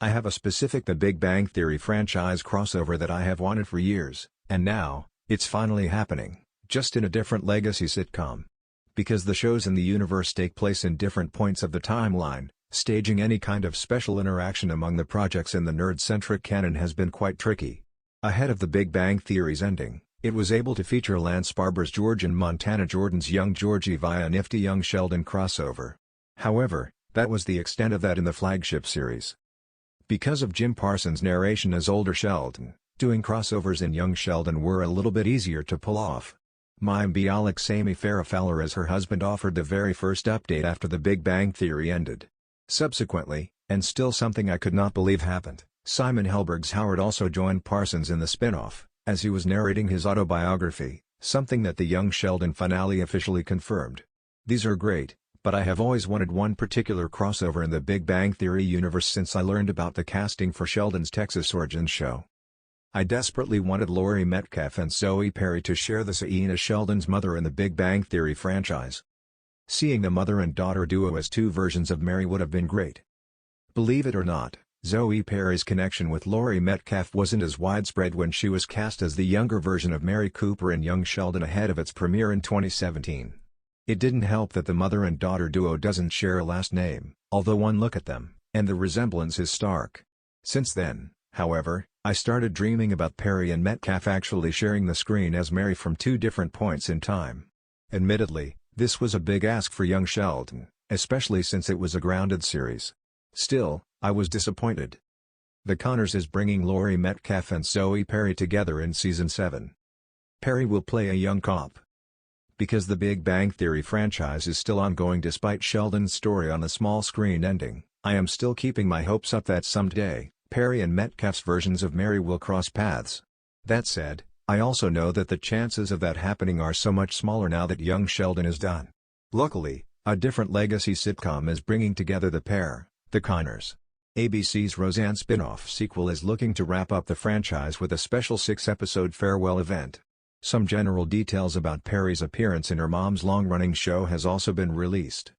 I have a specific The Big Bang Theory franchise crossover that I have wanted for years, and now, it's finally happening, just in a different legacy sitcom. Because the shows in the universe take place in different points of the timeline, staging any kind of special interaction among the projects in the nerd-centric canon has been quite tricky. Ahead of The Big Bang Theory's ending, it was able to feature Lance Barber's George and Montana Jordan's Young Georgie via a nifty Young Sheldon crossover. However, that was the extent of that in the flagship series. Because of Jim Parsons' narration as older Sheldon, doing crossovers in Young Sheldon were a little bit easier to pull off. Mayim Bialik Sammy Farrah Fowler as her husband offered the very first update after The Big Bang Theory ended. Subsequently, and still something I could not believe happened, Simon Helberg's Howard also joined Parsons in the spin-off, as he was narrating his autobiography, something that the Young Sheldon finale officially confirmed. These are great, but I have always wanted one particular crossover in the Big Bang Theory universe since I learned about the casting for Sheldon's Texas Origins show. I desperately wanted Laurie Metcalf and Zoe Perry to share the scene as Sheldon's mother in the Big Bang Theory franchise. Seeing the mother and daughter duo as two versions of Mary would have been great. Believe it or not, Zoe Perry's connection with Laurie Metcalf wasn't as widespread when she was cast as the younger version of Mary Cooper in Young Sheldon ahead of its premiere in 2017. It didn't help that the mother and daughter duo doesn't share a last name, although one look at them, and the resemblance is stark. Since then, however, I started dreaming about Perry and Metcalf actually sharing the screen as Mary from two different points in time. Admittedly, this was a big ask for Young Sheldon, especially since it was a grounded series. Still, I was disappointed. The Conners is bringing Laurie Metcalf and Zoe Perry together in Season 7. Perry will play a young cop. Because the Big Bang Theory franchise is still ongoing despite Sheldon's story on the small screen ending, I am still keeping my hopes up that someday, Perry and Metcalf's versions of Mary will cross paths. That said, I also know that the chances of that happening are so much smaller now that Young Sheldon is done. Luckily, a different legacy sitcom is bringing together the pair, the Conners. ABC's Roseanne spin-off sequel is looking to wrap up the franchise with a special 6-episode farewell event. Some general details about Perry's appearance in her mom's long-running show has also been released.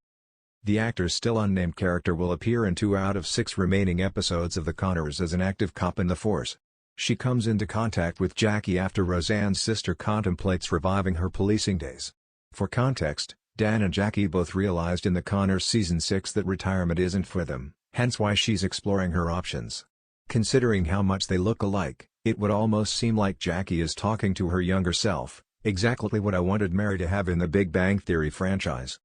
The actor's still unnamed character will appear in 2 out of 6 remaining episodes of The Conners as an active cop in the force. She comes into contact with Jackie after Roseanne's sister contemplates reviving her policing days. For context, Dan and Jackie both realized in The Conners Season 6 that retirement isn't for them, hence why she's exploring her options. Considering how much they look alike, it would almost seem like Jackie is talking to her younger self, exactly what I wanted Mary to have in the Big Bang Theory franchise.